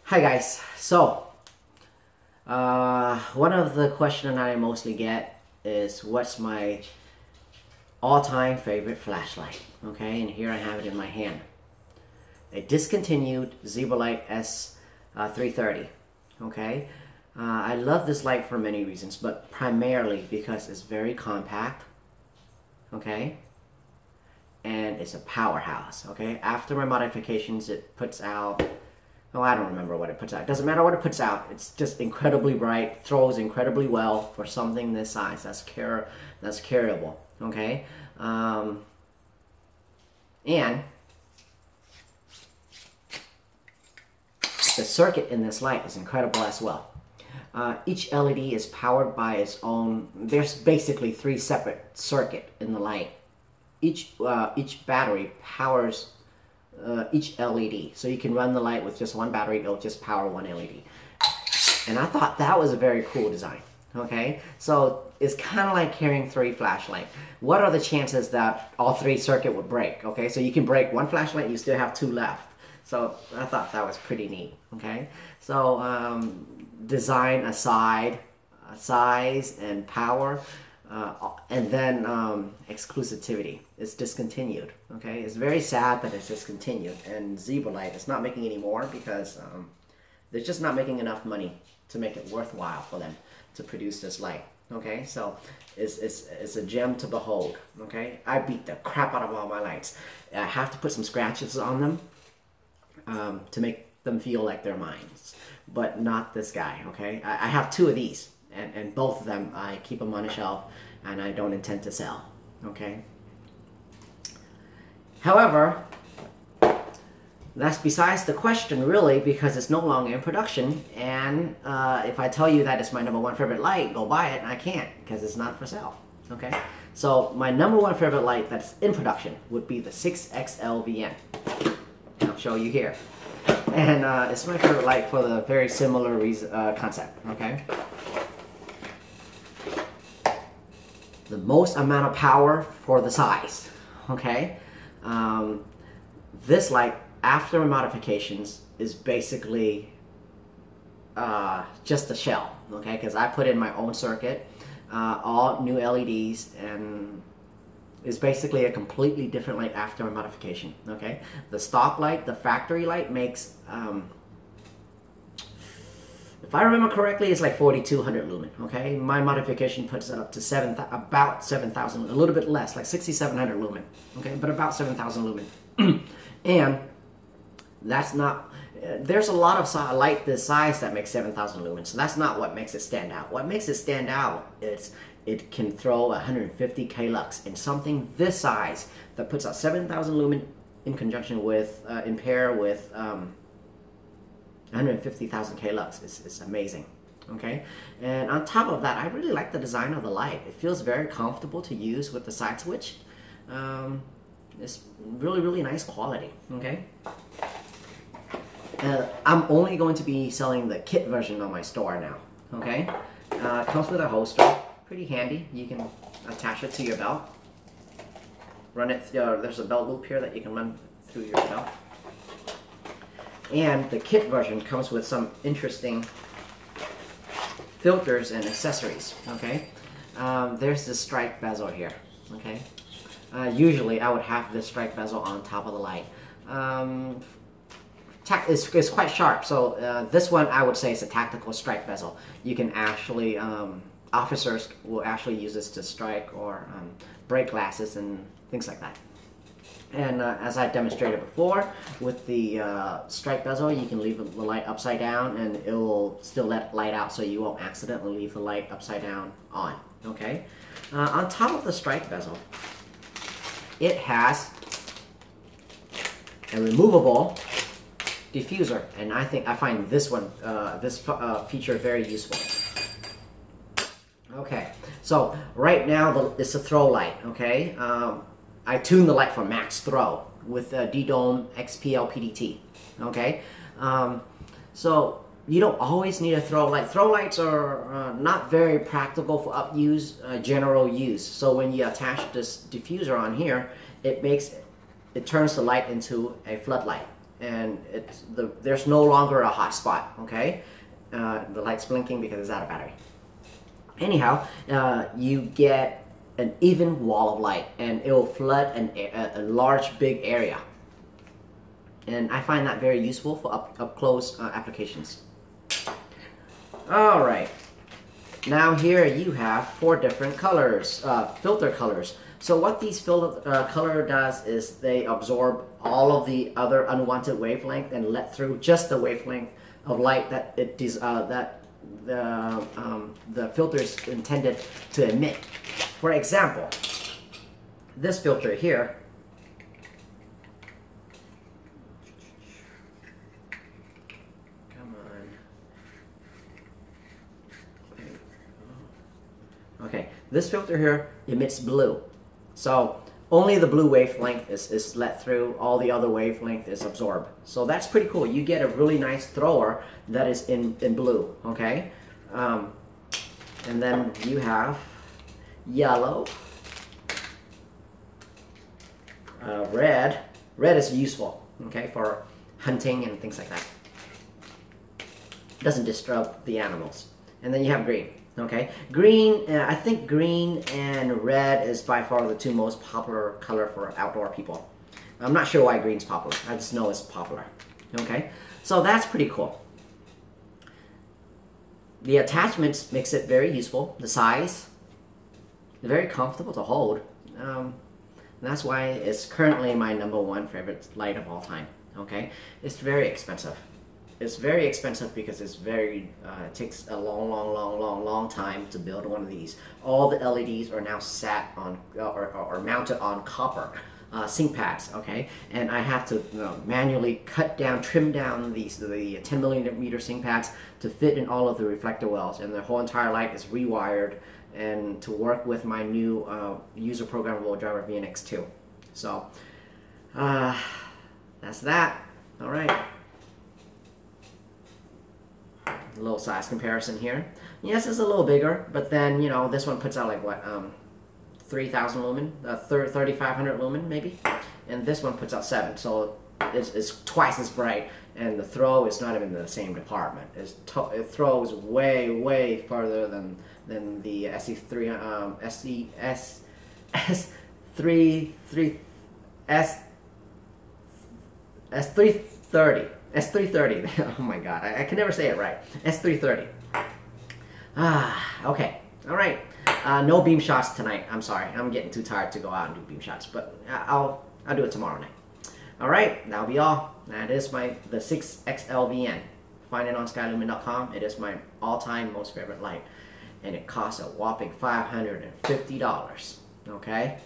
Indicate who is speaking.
Speaker 1: Hi guys. One of the questions I mostly get is what's my all-time favorite flashlight? Okay, and here I have it in my hand. A discontinued Zebralight S330. Okay, I love this light for many reasons, but primarily because it's very compact. Okay, and it's a powerhouse. Okay, after my modifications, it puts out. Oh, I don't remember what it puts out. It doesn't matter what it puts out. It's just incredibly bright, throws incredibly well for something this size. That's carryable. Okay, and the circuit in this light is incredible as well. Each LED is powered by its own. There's basically 3 separate circuits in the light. Each battery powers each LED. So you can run the light with just one battery, it'll just power one LED. And I thought that was a very cool design. Okay, so it's kind of like carrying 3 flashlights. What are the chances that all 3 circuits would break? Okay, so you can break one flashlight, you still have 2 left. So I thought that was pretty neat. Okay, so design aside, size and power, and then exclusivity. It's discontinued. Okay, it's very sad that it's discontinued, and Zebralight is not making any more because they're just not making enough money to make it worthwhile for them to produce this light. Okay, so it's a gem to behold. Okay, I beat the crap out of all my lights. I have to put some scratches on them to make them feel like they're mine, but not this guy. Okay, I have 2 of these, and both of them I keep them on a shelf, and I don't intend to sell. Okay. However, that's besides the question, really, because it's no longer in production. And if I tell you that it's my #1 favorite light, go buy it, and I can't because it's not for sale. Okay. So my #1 favorite light that's in production would be the 6XLVN. I'll show you here. And it's my favorite light for the very similar concept. Okay. The most amount of power for the size. Okay. This light, after modifications, is basically just a shell. Okay, because I put in my own circuit, all new LEDs, and it's basically a completely different light after a modification. Okay, the stock light, the factory light, makes if I remember correctly, it's like 4,200 lumen. Okay, my modification puts it up to about 7,000, a little bit less, like 6,700 lumen. Okay, but about 7,000 lumen. And that's not. There's a lot of light this size that makes 7,000 lumens, so that's not what makes it stand out. What makes it stand out is it can throw 150k lux in something this size that puts out 7,000 lumen in conjunction with, in pair with 150,000 k lux. It's amazing. Okay, and on top of that, I really like the design of the light. It feels very comfortable to use with the side switch. It's really nice quality. Okay, I'm only going to be selling the kit version on my store now. Okay, it comes with a holster, pretty handy. You can attach it to your belt. Run it. There's a belt loop here that you can run through your belt. And the kit version comes with some interesting filters and accessories. Okay, there's this strike bezel here. Okay, usually I would have this strike bezel on top of the light. It's quite sharp, so this one I would say is a tactical strike bezel. You can actually, officers will actually use this to strike or break glasses and things like that. And as I demonstrated before, with the strike bezel, you can leave the light upside down and it will still let light out, so you won't accidentally leave the light upside down on. Okay. On top of the strike bezel, it has a removable diffuser, and I find this one, feature very useful. Okay, so right now it's a throw light. Okay. I tuned the light for max throw with D-Dome XPL PDT. Okay, so you don't always need a throw light. Throw lights are not very practical for general use. So when you attach this diffuser on here, it turns the light into a floodlight. and there's no longer a hot spot. Okay, the light's blinking because it's out of battery. Anyhow, you get an even wall of light, and it will flood a large, big area. And I find that very useful for up close applications. All right. Now here you have 4 different colors, filter colors. So what these filter color does is they absorb all of the other unwanted wavelength and let through just the wavelength of light that the filter is intended to emit. For example, this filter here, okay, this filter here emits blue. So only the blue wavelength is let through, all the other wavelength is absorbed. So that's pretty cool. You get a really nice thrower that is in blue, okay? And then you have yellow, red. Red is useful, okay, for hunting and things like that. Doesn't disturb the animals. And then you have green. Okay, green, I think green and red is by far the 2 most popular color for outdoor people. I'm not sure why green's popular. I just know it's popular. Okay, so that's pretty cool. The attachments makes it very useful. The size, very comfortable to hold. That's why it's currently my #1 favorite light of all time. Okay, it's very expensive. It's very expensive because it's very it takes a long time to build one of these. All the LEDs are now sat on or mounted on copper sync pads. Okay, and I have to manually trim down the 10mm sync pads to fit in all of the reflector wells, and the whole entire light is rewired and to work with my new user programmable driver VNX2. So that's that. All right. A little size comparison here. Yes, it's a little bigger, but then, you know, this one puts out like what, 3,000 lumen, 3,500 lumen maybe, and this one puts out 7, so it's twice as bright, and the throw is not even in the same department. It throws way further than the S330. S330. Oh my god, I can never say it right. S330. Okay. All right. No beam shots tonight. I'm sorry. I'm getting too tired to go out and do beam shots, but I'll do it tomorrow night. All right. That'll be all. That is the 6XLVN. Find it on skylumen.com. It is my all-time most favorite light, and it costs a whopping $550. Okay.